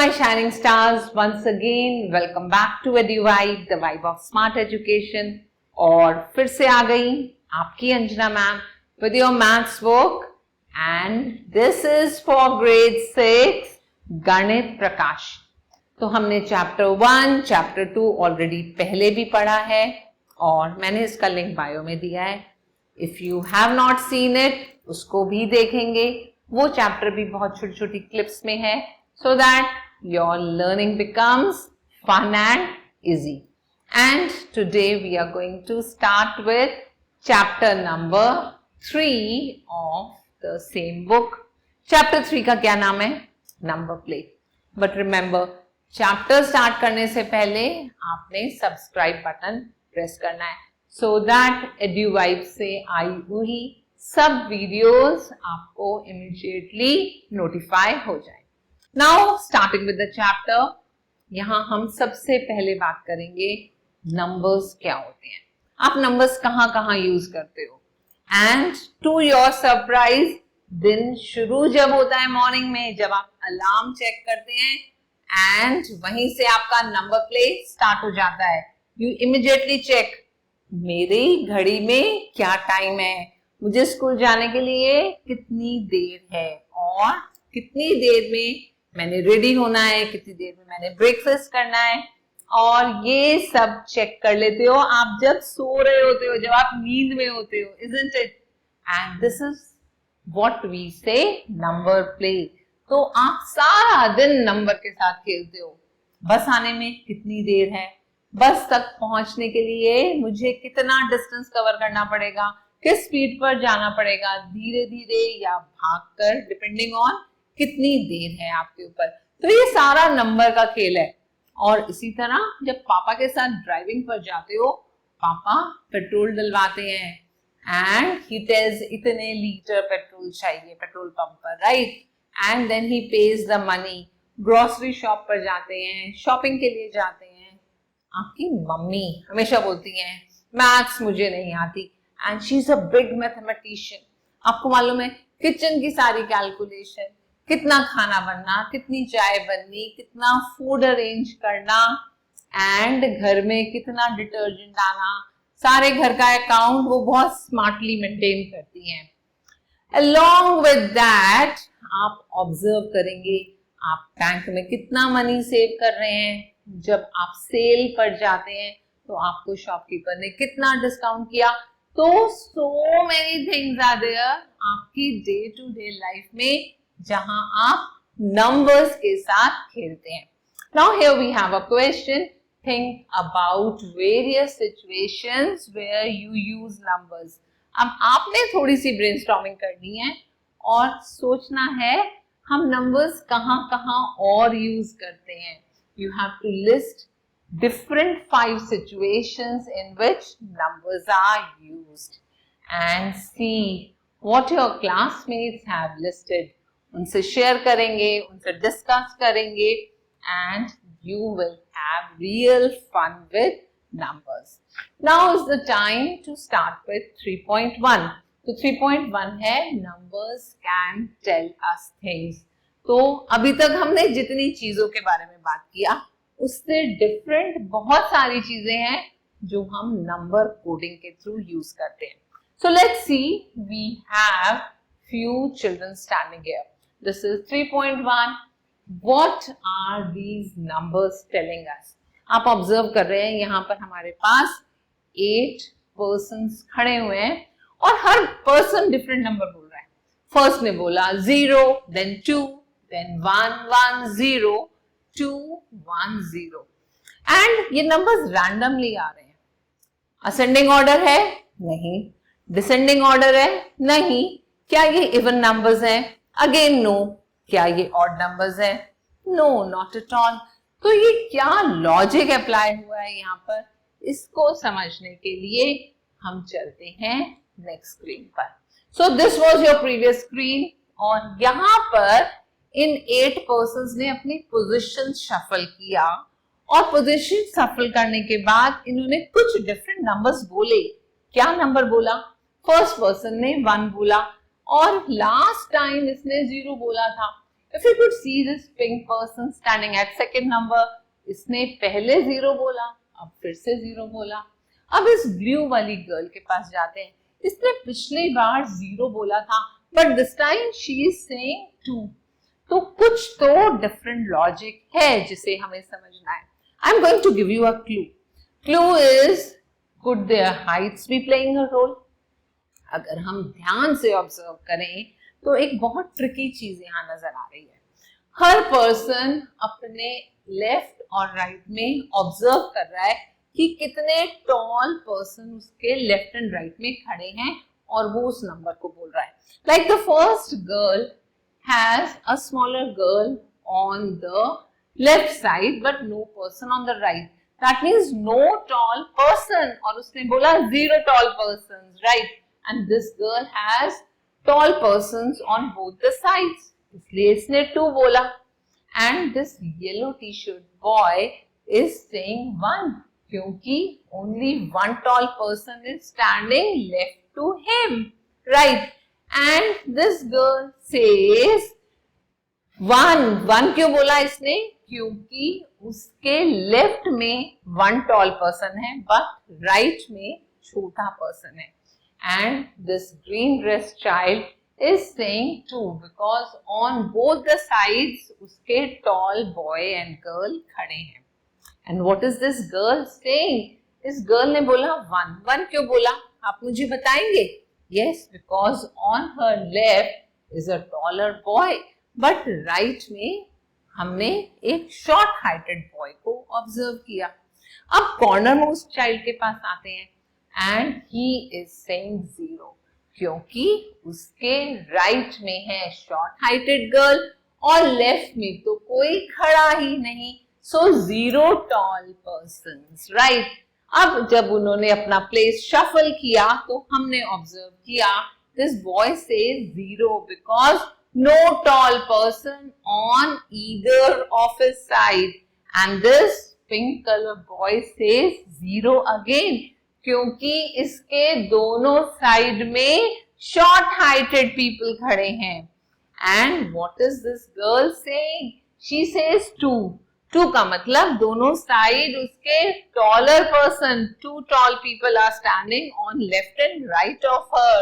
my shining stars, once again welcome back to EduVibe, the vibe of smart education. और फिर से आ गई आपकी Anjana ma'am with your maths book and this is for grade 6 गणित प्रकाश. तो हमने चैप्टर 1, चैप्टर 2 ऑलरेडी पहले भी पढ़ा है और मैंने इसका लिंक बायो में दिया है. If you have not seen it उसको भी देखेंगे. वो चैप्टर भी बहुत छोटी छोटी क्लिप्स में है so that your learning becomes fun and easy. And today we are going to start with chapter number 3 of the same book. Chapter 3 का क्या नाम है? Number plate. But remember, chapter start करने से पहले आपने subscribe बटन प्रेस करना है so that EduVibe से आई हुई सब वीडियोस आपको immediately notify हो जाए. Now starting with the chapter, यहाँ हम सबसे पहले बात करेंगे नंबर्स क्या होते हैं. आप नंबर्स कहाँ यूज करते हो. एंड टू योर सरप्राइज, दिन शुरू जब होता है मॉर्निंग में, जब आप अलार्म चेक करते हैं एंड वहीं से आपका नंबर प्लेट स्टार्ट हो जाता है. यू इमीडिएटली चेक मेरी घड़ी में क्या टाइम है, मुझे स्कूल जाने के लिए कितनी देर है और कितनी देर में मैंने रेडी होना है, कितनी देर में मैंने ब्रेकफास्ट करना है, और ये सब चेक कर लेते हो आप जब सो रहे होते हो, जब आप नींद में होते हो, isn't it? And this is what we say number play. तो आप सारा दिन नंबर के साथ खेलते हो. बस आने में कितनी देर है, बस तक पहुंचने के लिए मुझे कितना डिस्टेंस कवर करना पड़ेगा, किस स्पीड पर जाना पड़ेगा, धीरे धीरे या भागकर, डिपेंडिंग ऑन कितनी देर है आपके ऊपर. तो ये सारा नंबर का खेल है. और इसी तरह जब पापा के साथ ड्राइविंग पर जाते हो, पापा पेट्रोल डलवाते हैं एंड ही टेल्स इतने लीटर पेट्रोल चाहिए पेट्रोल पंप पर, right? And then he pays the money. Grocery shop पर जाते हैं, शॉपिंग के लिए जाते हैं. आपकी मम्मी हमेशा बोलती हैं मैथ्स मुझे नहीं आती and she is a big mathematician. आपको मालूम है किचन की सारी कैलकुलेशन, कितना खाना बनना, कितनी चाय बननी, कितना फूड अरेंज करना एंड घर में कितना डिटर्जेंट आना, सारे घर का अकाउंट वो बहुत स्मार्टली मेंटेन करती हैं. Along with that, आप ऑब्जर्व करेंगे आप बैंक में कितना मनी सेव कर रहे हैं. जब आप सेल पर जाते हैं तो आपको शॉपकीपर ने कितना डिस्काउंट किया. तो so many things are there आपकी डे टू डे लाइफ में जहां आप नंबर्स के साथ खेलते हैं. Now here we have a question. Think about various situations where you use numbers. अब आपने थोड़ी सी ब्रेनस्टॉर्मिंग करनी है और सोचना है हम नंबर्स कहाँ और यूज करते हैं. You have to list different 5 situations in which numbers are used and see what your classmates have listed. उनसे शेयर करेंगे, उनसे डिस्कस करेंगे and you will have real fun with numbers. Now is the time to start with 3.1. तो 3.1 है numbers can tell us things. तो अभी तक हमने जितनी चीजों के बारे में बात किया उससे डिफरेंट बहुत सारी चीजें हैं जो हम नंबर कोडिंग के थ्रू यूज करते हैं. So let's see, we have few children standing here. This is 3.1. What are these numbers telling us? आप ऑब्जर्व कर रहे हैं यहाँ पर हमारे पास 8 पर्सन्स खड़े हुए हैं और हर पर्सन डिफरेंट नंबर बोल रहा है. फर्स्ट ने बोला 0, then 2, then 1, 1, 0, 2, 1, 0. एंड ये नंबर्स रैंडमली आ रहे हैं. असेंडिंग ऑर्डर है? नहीं. डिसेंडिंग ऑर्डर है? नहीं. क्या ये इवन नंबर्स हैं? Again no. क्या ये ऑड नंबर्स हैं? No, not at all. तो ये क्या लॉजिक अप्लाई हुआ है यहाँ पर, इसको समझने के लिए हम चलते हैं नेक्स्ट स्क्रीन पर. So this was your previous screen और यहाँ पर इन 8 पर्सन्स ने अपनी पोजीशन शफल किया और पोजीशन शफल करने के बाद इन्होंने कुछ डिफरेंट नंबर्स बोले. क्या नंबर बोला? फर्स्ट पर्सन ने 1 बोला और लास्ट टाइम इसने 0 बोला था. If you could see this pink person standing at second number, इसने पहले 0 बोला, अब फिर से 0 बोला. अब इस ब्लू वाली गर्ल के पास जाते हैं. इसने पिछली बार 0 बोला था, but this time she is saying 2. तो कुछ तो डिफरेंट लॉजिक है जिसे हमें समझना है. I am going to give you a clue. Clue is, could their heights be playing a role? अगर हम ध्यान से ऑब्जर्व करें तो एक बहुत ट्रिकी चीज यहाँ नजर आ रही है. हर पर्सन अपने लेफ्ट और राइट में ऑब्जर्व कर रहा है कि कितने टॉल पर्सन उसके लेफ्ट एंड राइट में खड़े हैं और वो उस नंबर को बोल रहा है. Like the first girl has a smaller girl on the left side but no person on the right. That means no tall person. और उसने बोला 0 tall persons, right? And this girl has tall persons on both the sides. इसलिए इसने 2 बोला. And this yellow t-shirt boy is saying 1 क्योंकि only one tall person is standing left to him, right? And this girl says 1 क्यों बोला इसने? क्योंकि उसके left में 1 tall person है but राइट में छोटा पर्सन है. And this green dress child is saying 2 because on both the sides उसके tall boy and girl खड़े हैं. And what is this girl saying? इस गर्ल ने बोला 1 क्यों बोला? आप मुझे बताएंगे? Yes, because on her left is a taller boy, but right में हमने एक short heighted boy को observe किया. अब corner most child के पास आते हैं and he is saying 0 क्योंकि उसके right में है short heighted girl और left में तो कोई खड़ा ही नहीं, so 0 tall persons, right? अब जब उन्होंने अपना प्लेस शफल किया तो हमने ऑब्जर्व किया this boy says 0 because no tall person on either of his side and this pink colour boy says 0 again क्योंकि इसके दोनों साइड में शॉर्ट हाइटेड पीपल खड़े हैं. And what is this girl saying? She says 2 का मतलब दोनों side उसके taller person 2 tall people are standing on left and right of her.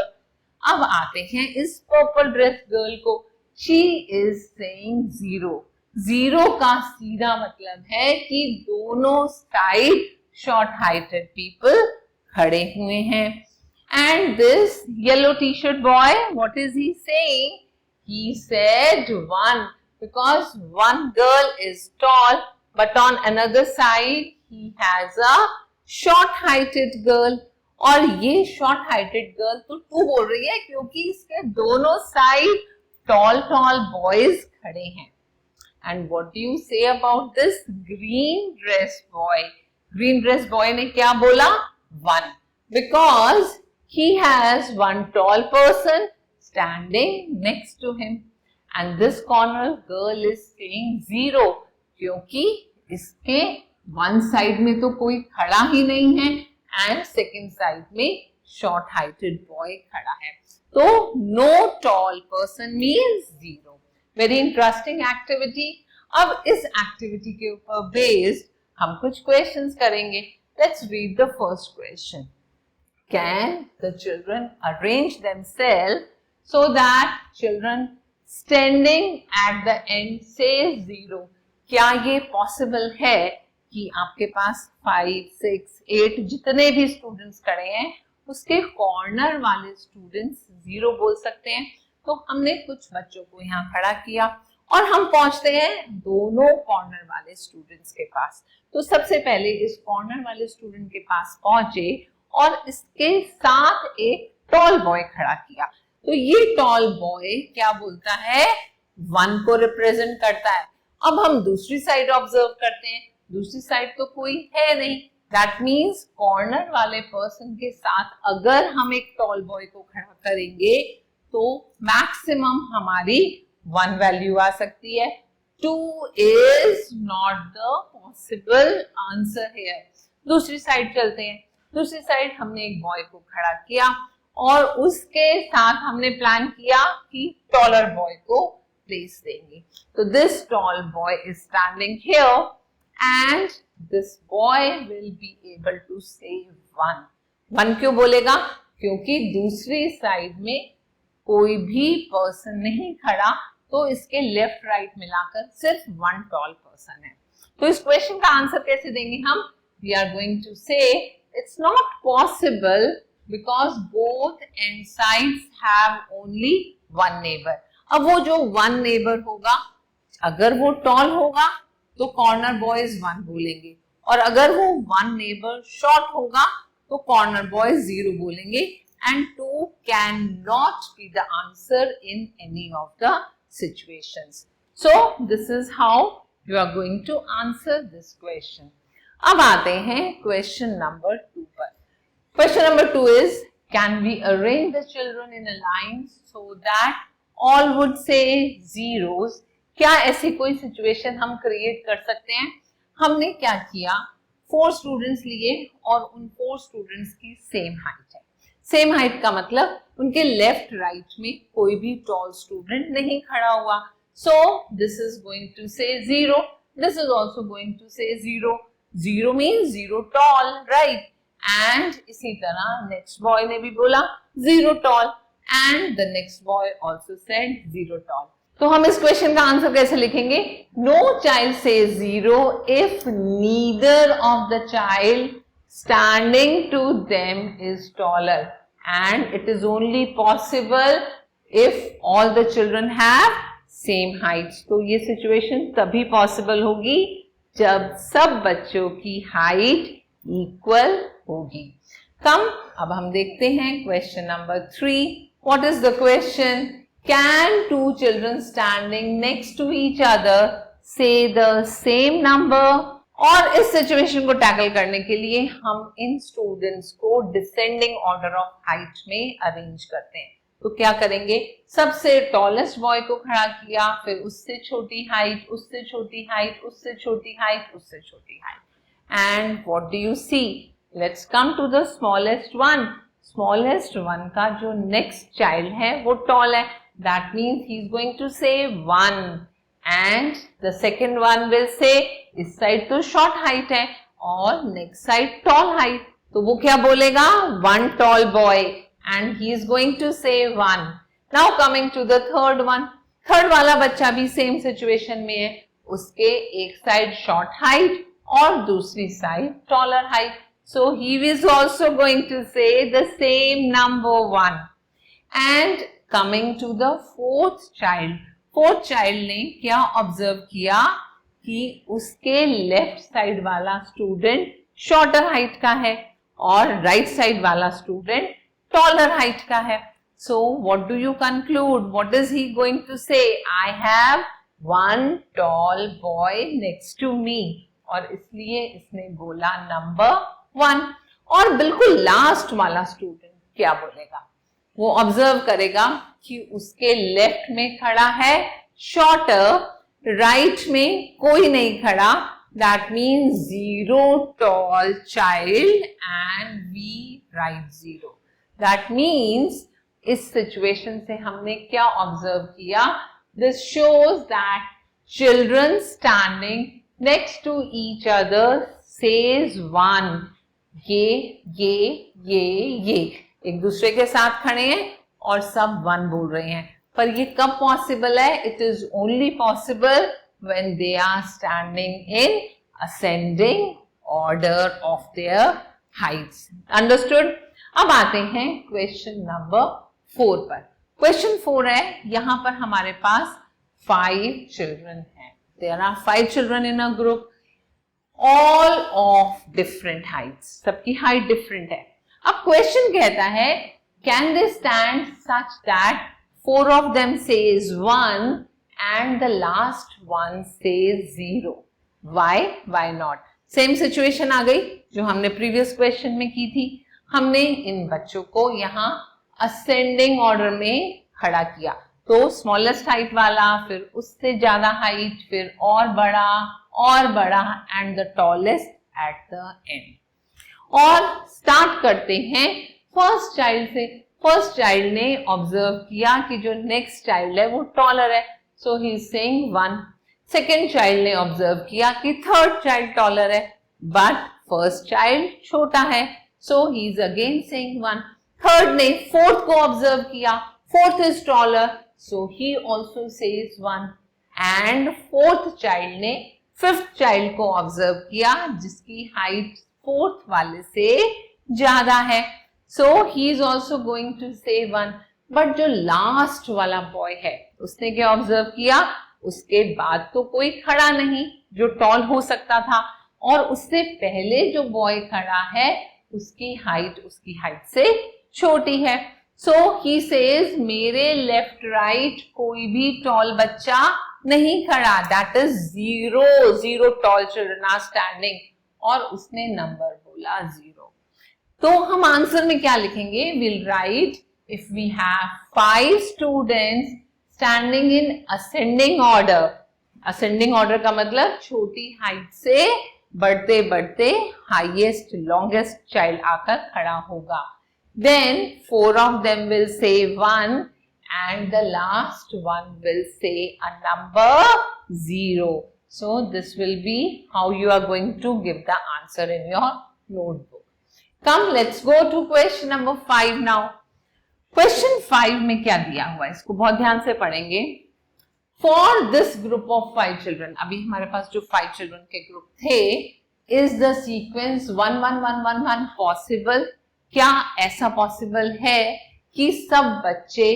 अब आते हैं इस पर्पल ड्रेस गर्ल को. She is saying 0 का सीधा मतलब है कि दोनों साइड शॉर्ट हाइटेड पीपल खड़े हुए हैं. And this yellow t-shirt boy, what is he saying? He said 1 because one girl is tall but on another side he has a short heighted girl. और ये short heighted girl तो 2 बोल रही है क्योंकि इसके दोनों साइड tall boys खड़े हैं. And what do you say about this green dress boy? Green dress boy ने क्या बोला? 1 because he has one tall person standing next to him. And this corner girl is saying 0 क्योंकि इसके one side में तो कोई खड़ा ही नहीं है एंड सेकेंड साइड में शॉर्ट हाइटेड बॉय खड़ा है. तो no tall person means 0. Very interesting activity. अब इस एक्टिविटी के ऊपर बेस्ड हम कुछ क्वेश्चंस करेंगे. Let's read the first question. Can the children arrange themselves so that children standing at the end says 0. क्या ये पॉसिबल है कि आपके पास 5, 6, 8 जितने भी स्टूडेंट्स खड़े हैं उसके कॉर्नर वाले स्टूडेंट्स 0 बोल सकते हैं? तो हमने कुछ बच्चों को यहाँ खड़ा किया और हम पहुंचते हैं दोनों कॉर्नर वाले स्टूडेंट्स के पास. तो सबसे पहले इस कॉर्नर वाले स्टूडेंट के पास पहुंचे और इसके साथ एक टॉल बॉय खड़ा किया. तो ये टॉल बॉय क्या बोलता है? 1 को रिप्रेजेंट करता है. अब हम दूसरी साइड ऑब्जर्व करते हैं. दूसरी साइड तो कोई है नहीं. दैट मीन्स कॉर्नर वाले पर्सन के साथ अगर हम एक टॉल बॉय को खड़ा करेंगे तो मैक्सिमम हमारी 1 वैल्यू आ सकती है. 2 is not the possible answer here. दूसरी साइड चलते हैं. दूसरी साइड हमने एक बॉय को खड़ा किया और उसके साथ हमने प्लान किया कि टॉलर बॉय को प्लेस देंगे। तो this tall boy is standing here and this boy will be able to say 1। 1 क्यों बोलेगा? क्योंकि दूसरी साइड में कोई भी पर्सन नहीं खड़ा, तो इसके लेफ्ट राइट मिलाकर सिर्फ 1 टॉल पर्सन है। तो इस क्वेश्चन का आंसर कैसे देंगे हम? वी आर गोइंग टू से it's not possible because both and sides have only 1 neighbour. अब वो जो 1 नेबर होगा, अगर वो टॉल होगा तो कॉर्नर बॉयज 1 बोलेंगे, और अगर वो 1 नेबर शॉर्ट होगा तो कॉर्नर बॉयज 0 बोलेंगे, and 2 cannot be the answer in any of the situations. So this is how you are going to answer this question. अब आते हैं question number 2 पर। Question number 2 is, can we arrange the children in a line so that all would say zeros? क्या ऐसी कोई situation हम create कर सकते हैं? हमने क्या किया, 4 स्टूडेंट्स लिए और उन 4 स्टूडेंट्स की सेम हाइट है। सेम हाइट का मतलब उनके लेफ्ट राइट में कोई भी टॉल स्टूडेंट नहीं खड़ा हुआ। So this is going to say 0, this is also going to say 0। 0 means 0 toll, right? And इसी तरह नेक्स्ट बॉय ने भी बोला 0 tall and the next boy also said 0 tall. तो हम इस क्वेश्चन का आंसर कैसे लिखेंगे? No child says 0 if neither of the child standing to them is taller, and it is only possible if all the children have same heights. तो ये situation तभी possible होगी जब सब बच्चों की height equal होगी। अब हम देखते हैं question number 3. What is the question? Can 2 children standing next to each other say the same number? और इस सिचुएशन को टैकल करने के लिए हम इन स्टूडेंट्स को डिसेंडिंग ऑर्डर ऑफ हाइट में अरेंज करते हैं। तो क्या करेंगे, सबसे टॉलेस्ट बॉय को खड़ा किया, फिर उससे छोटी हाइट, उससे छोटी हाइट, उससे छोटी हाइट, उससे छोटी height, and what do you see? Let's come to the smallest one. Smallest one का जो नेक्स्ट चाइल्ड है वो टॉल है, that means he is going to say 1 and the second one will say, इस side तो short height है और next side toll height, तो वो क्या बोलेगा? 1 tall boy and he is going to say 1. Now coming to the third one. Third वाला बच्चा भी सेम सिचुएशन में है, उसके एक साइड शॉर्ट हाइट और दूसरी side taller height, so he is also going to say the same number 1. And coming to the fourth child. Fourth child ने क्या ऑब्जर्व किया कि उसके लेफ्ट साइड वाला स्टूडेंट शॉर्टर हाइट का है और राइट साइड वाला स्टूडेंट टॉलर हाइट का है। So what do you conclude? What is he going to say? I have 1 tall boy next to me, और इसलिए इसने बोला नंबर 1। और बिल्कुल लास्ट वाला स्टूडेंट क्या बोलेगा? वो ऑब्जर्व करेगा कि उसके लेफ्ट में खड़ा है शॉर्टर, राइट में कोई नहीं खड़ा, that means 0 tall child and we write 0। That means इस सिचुएशन से हमने क्या ऑब्जर्व किया? This shows that children standing next to each other says 1। ये एक दूसरे के साथ खड़े हैं और सब 1 बोल रहे हैं, पर ये कब पॉसिबल है? It is only possible when they are standing in ascending order of their heights. Understood? अब आते हैं क्वेश्चन नंबर 4 पर। क्वेश्चन 4 है, यहां पर हमारे पास 5 चिल्ड्रन हैं। There are 5 children in a group, all of different heights, सबकी हाइट डिफरेंट है। अब क्वेश्चन कहता है, can they stand such that 4 of them says 1 and the last one says 0? Why not? Same situation आ गई जो हमने प्रीवियस क्वेश्चन में की थी। हमने इन बच्चों को यहाँ असेंडिंग ऑर्डर में खड़ा किया, तो स्मॉलेस्ट हाइट वाला, फिर उससे ज्यादा हाइट, फिर और बड़ा and the tallest at the end. और स्टार्ट करते हैं फर्स्ट चाइल्ड से। फर्स्ट चाइल्ड ने ऑब्जर्व किया कि जो नेक्स्ट चाइल्ड है वो टॉलर है, so he is saying 1. Second child ने ऑब्जर्व किया कि थर्ड चाइल्ड टॉलर है, बट फर्स्ट चाइल्ड छोटा है, so he is again saying 1. Third ने फोर्थ को ऑब्जर्व किया, fourth is taller, so he also says 1. And fourth child ने फिफ्थ चाइल्ड को ऑब्जर्व किया जिसकी हाइट फोर्थ वाले से ज्यादा है, so he is also going to say 1. But जो लास्ट वाला बॉय है उसने क्या ऑब्जर्व किया, उसके बाद तो कोई खड़ा नहीं जो टॉल हो सकता था, और उससे पहले जो बॉय खड़ा है उसकी हाइट से छोटी है. सो ही सेज मेरे लेफ्ट राइट कोई भी टॉल बच्चा नहीं खड़ा, that is 0 tall children are standing, और उसने नंबर बोला 0. तो हम आंसर में क्या लिखेंगे, will write if we have 5 students standing in ascending order. Ascending order का मतलब छोटी हाइट से बढ़ते बढ़ते हाईएस्ट लॉन्गेस्ट चाइल्ड आकर खड़ा होगा. Then 4 of them will say 1 and the last one will say a number 0. So this will be how you are going to give the answer in your notebook. Come, let's go to question number 5 now. Question 5 में क्या दिया हुआ है, इसको बहुत ध्यान से पढ़ेंगे. For this group of 5 children, अभी हमारे पास जो 5 children के ग्रुप थे, is the sequence 1 1 1 1 1 possible? क्या ऐसा पॉसिबल है कि सब बच्चे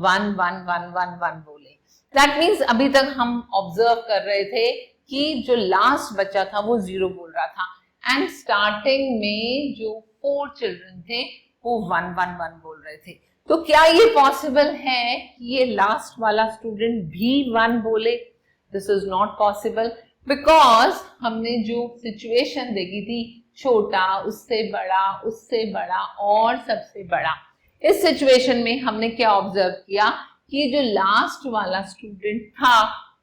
1 1 1 1 1 बोले? दैट मीन्स अभी तक हम ऑब्जर्व कर रहे थे कि जो लास्ट बच्चा था वो 0 बोल रहा था, एंड स्टार्टिंग में जो 4 चिल्ड्रन थे वो 1 1 1 बोल रहे थे. तो क्या ये पॉसिबल है कि ये लास्ट वाला स्टूडेंट भी 1 बोले? This is not possible, because हमने जो सिचुएशन देखी थी, छोटा, उससे बड़ा और सबसे बड़ा, इस सिचुएशन में हमने क्या ऑब्जर्व किया कि जो लास्ट वाला स्टूडेंट था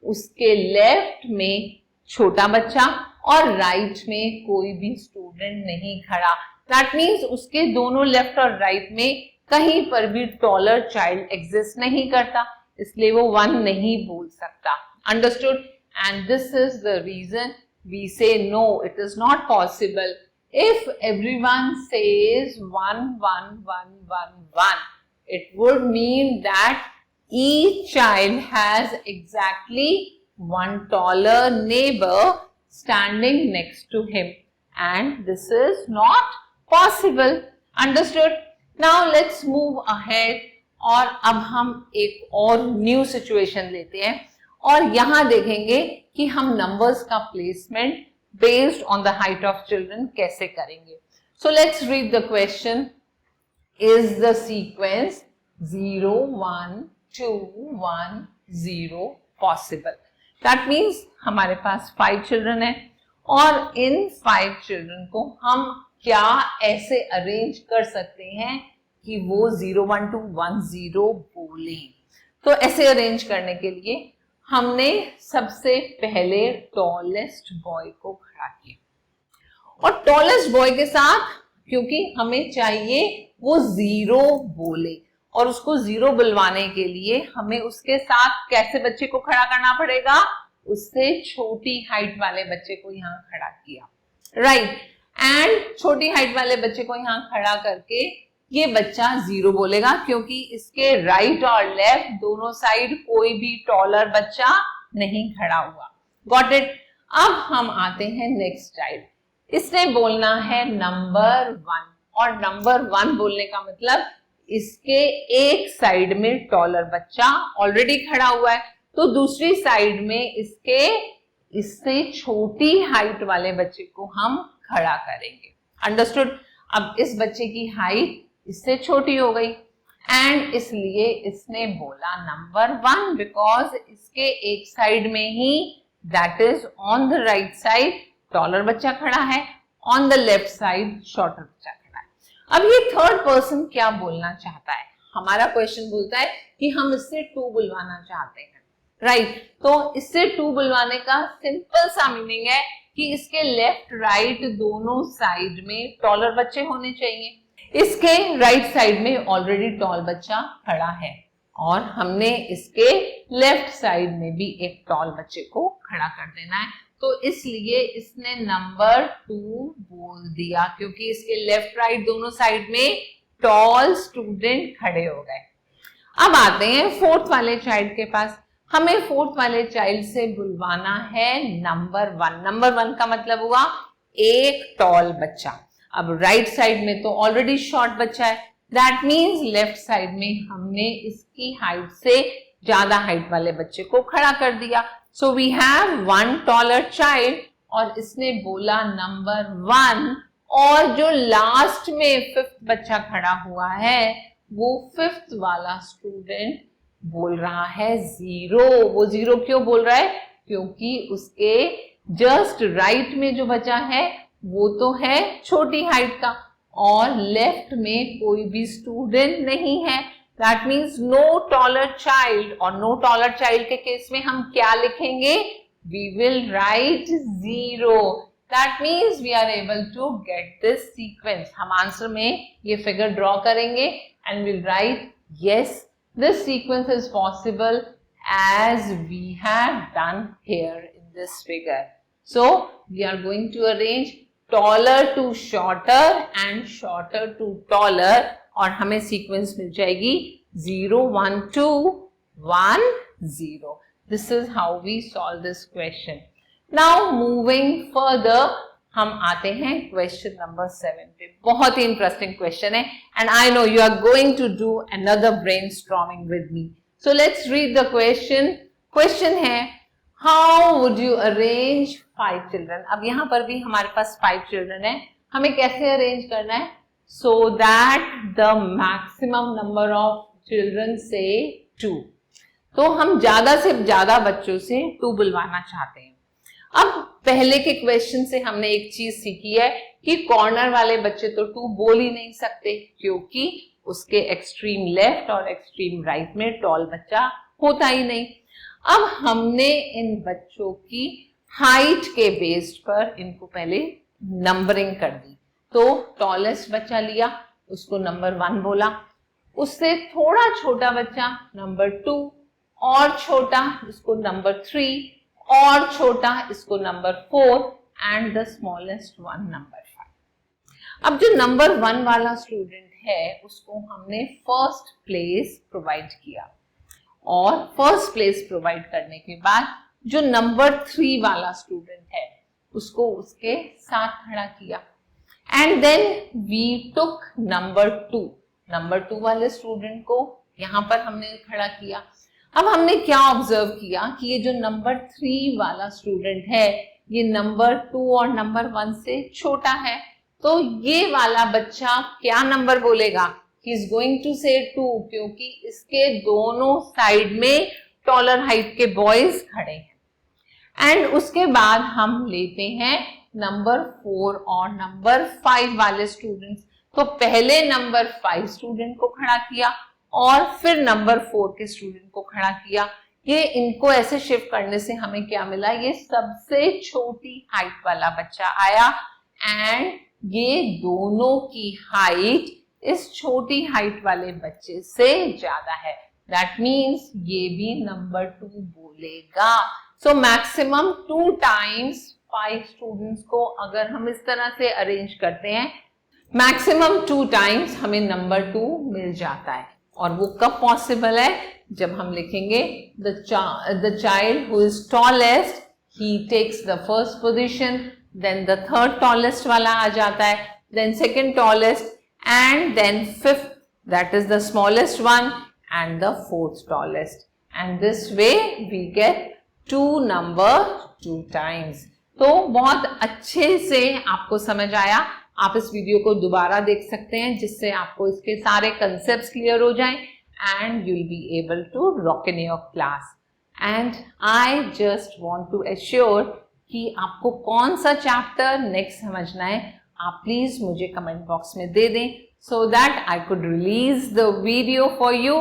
उसके लेफ्ट में छोटा बच्चा और राइट में कोई भी स्टूडेंट नहीं खड़ा. दैट मीन्स उसके दोनों लेफ्ट और राइट में कहीं पर भी टॉलर चाइल्ड एग्जिस्ट नहीं करता, इसलिए वो 1 नहीं बोल सकता. Understood? And this is the reason we say no, it is not possible. If everyone says 1 1 1 1 1, it would mean that each child has exactly one taller neighbor standing next to him, and this is not possible. Understood? Now let's move ahead, और अब हम एक और new situation लेते हैं और यहां देखेंगे कि हम नंबर्स का placement based on the height of children कैसे करेंगे. सो let's read the question. Is the sequence 0 1 2 1 0 possible? That means हमारे पास 5 चिल्ड्रन है और इन 5 चिल्ड्रन को हम क्या ऐसे अरेंज कर सकते हैं कि वो 0 1 2 1 0 बोले. तो ऐसे अरेंज करने के लिए हमने सबसे पहले टॉलेस्ट बॉय को खड़ा किया और टॉलेस्ट बॉय के साथ, क्योंकि हमें चाहिए वो 0 बोले और उसको 0 बुलवाने के लिए हमें उसके साथ कैसे बच्चे को खड़ा करना पड़ेगा, उससे छोटी हाइट वाले बच्चे को यहाँ खड़ा किया. राइट, एंड छोटी हाइट वाले बच्चे को यहाँ खड़ा करके ये बच्चा 0 बोलेगा क्योंकि इसके राइट और लेफ्ट दोनों साइड कोई भी टॉलर बच्चा नहीं खड़ा हुआ. Got it? अब हम आते हैं नेक्स्ट चाइल्ड. इसने बोलना है नंबर 1, और नंबर 1 बोलने का मतलब इसके एक साइड में टॉलर बच्चा ऑलरेडी खड़ा हुआ है, तो दूसरी साइड में इससे छोटी हाइट वाले बच्चे को हम खड़ा करेंगे. अंडरस्टूड? अब इस बच्चे की हाइट इससे छोटी हो गई एंड इसलिए इसने बोला नंबर 1 बिकॉज इसके एक साइड में ही, that is on the right side, taller बच्चा खड़ा है, on the left side shorter बच्चा खड़ा है. अब ये थर्ड पर्सन क्या बोलना चाहता है? हमारा क्वेश्चन बोलता है कि हम इससे 2 बुलवाना चाहते हैं. राइट, तो इससे 2 बुलवाने का सिंपल सा मीनिंग है कि इसके लेफ्ट राइट दोनों साइड में टॉलर बच्चे होने चाहिए. इसके राइट साइड में ऑलरेडी टॉल बच्चा खड़ा है और हमने इसके लेफ्ट साइड में भी एक टॉल बच्चे को खड़ा कर देना है, तो इसलिए इसने नंबर 2 बोल दिया क्योंकि इसके लेफ्ट राइट दोनों साइड में टॉल स्टूडेंट खड़े हो गए। अब आते हैं फोर्थ वाले चाइल्ड के पास। हमें फोर्थ वाले चाइल्ड से बुलवाना है नंबर 1। नंबर 1 का मतलब हुआ एक टॉल बच्चा। अब राइट साइड में तो ऑलरेडी शॉर्ट बच्चा है, दैट मीन्स लेफ्ट साइड में हमने इसकी हाइट से ज्यादा हाइट वाले बच्चे को खड़ा कर दिया। So we have 1 taller child और इसने बोला नंबर 1, और जो लास्ट में 5th बच्चा खड़ा हुआ है वो 5th वाला स्टूडेंट बोल रहा है 0। वो 0 क्यों बोल रहा है? क्योंकि उसके जस्ट राइट में जो बचा है वो तो है छोटी हाइट का और लेफ्ट में कोई भी स्टूडेंट नहीं है, that means no taller child. और नो टॉलर चाइल्ड के केस में हम क्या लिखेंगे? We will write 0। That means we are able to get this sequence. हम आंसर में ये फिगर ड्रॉ करेंगे and will write yes, this sequence is possible as we have done here in this figure. So we are going to arrange taller to shorter and shorter to taller और हमें sequence मिल जाएगी 0 1 2 1 0. This is how we solve this question. Now moving further, हम आते हैं question number 7 पे। बहुत ही interesting question है and I know you are going to do another brainstorming with me. So let's read the question. Question है how would you arrange 5 children. अब यहाँ पर भी हमारे पास 5 चिल्ड्रन है, हमें कैसे अरेंज करना है? So that the maximum number of children से 2। तो हम ज्यादा से ज्यादा बच्चों से 2 बुलवाना चाहते हैं। अब पहले के क्वेश्चन से हमने एक चीज सीखी है कि कॉर्नर वाले बच्चे तो 2 बोल ही नहीं सकते क्योंकि उसके एक्सट्रीम लेफ्ट और एक्सट्रीम राइट में टॉल बच्चा होता ही नहीं। अब हमने इन बच्चों की हाइट के बेस्ड पर इनको पहले नंबरिंग कर दी। तो टॉलेस्ट बच्चा लिया, उसको नंबर 1 बोला, उससे थोड़ा छोटा बच्चा नंबर 2, और छोटा इसको नंबर 3, और छोटा इसको number 4 and the smallest one number 5। अब जो नंबर 1 वाला स्टूडेंट है उसको हमने फर्स्ट प्लेस प्रोवाइड किया और फर्स्ट प्लेस प्रोवाइड करने के बाद जो नंबर 3 वाला स्टूडेंट है उसको उसके साथ खड़ा किया and then we took number 2 वाले स्टूडेंट को यहां पर हमने खड़ा किया। अब हमने क्या ऑब्जर्व किया कि ये जो नंबर 3 वाला स्टूडेंट है ये नंबर 2 और नंबर 1 से छोटा है, तो ये वाला बच्चा क्या नंबर बोलेगा? ही इज गोइंग टू से 2 क्योंकि इसके दोनों साइड में टॉलर हाइट के बॉयज खड़े हैं। एंड उसके बाद हम लेते हैं नंबर 4 और नंबर 5 वाले स्टूडेंट्स। तो पहले नंबर 5 स्टूडेंट को खड़ा किया और फिर नंबर 4 के स्टूडेंट को खड़ा किया। ये इनको ऐसे शिफ्ट करने से हमें क्या मिला? ये सबसे छोटी हाइट वाला बच्चा आया एंड ये दोनों की हाइट इस छोटी हाइट वाले बच्चे से ज्यादा है, दैट मीन्स ये भी नंबर 2 बोलेगा। सो मैक्सिमम 2 टाइम्स 5 स्टूडेंट्स को अगर हम इस तरह से अरेंज करते हैं, मैक्सिमम 2 टाइम्स हमें नंबर 2 मिल जाता है। और वो कब पॉसिबल है? जब हम लिखेंगे the child who is tallest he takes the first position, then the third tallest वाला आ जाता है, then second tallest and then fifth that is the smallest one and the fourth tallest and this way we get 2 number 2 times. तो बहुत अच्छे से आपको समझ आया। आप इस वीडियो को दोबारा देख सकते हैं जिससे आपको इसके सारे कंसेप्ट्स क्लियर हो जाएं and you will be able to rock in your class. And I just want to assure कि आपको कौन सा चैप्टर नेक्स्ट समझना है आप प्लीज मुझे कमेंट बॉक्स में दे दें so that I could release the video for you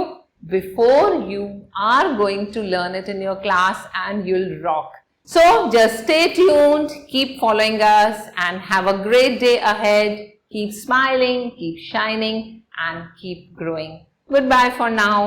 before you are going to learn it in your class and you will rock. So just stay tuned, keep following us and have a great day ahead. Keep smiling, keep shining and keep growing. Goodbye for now.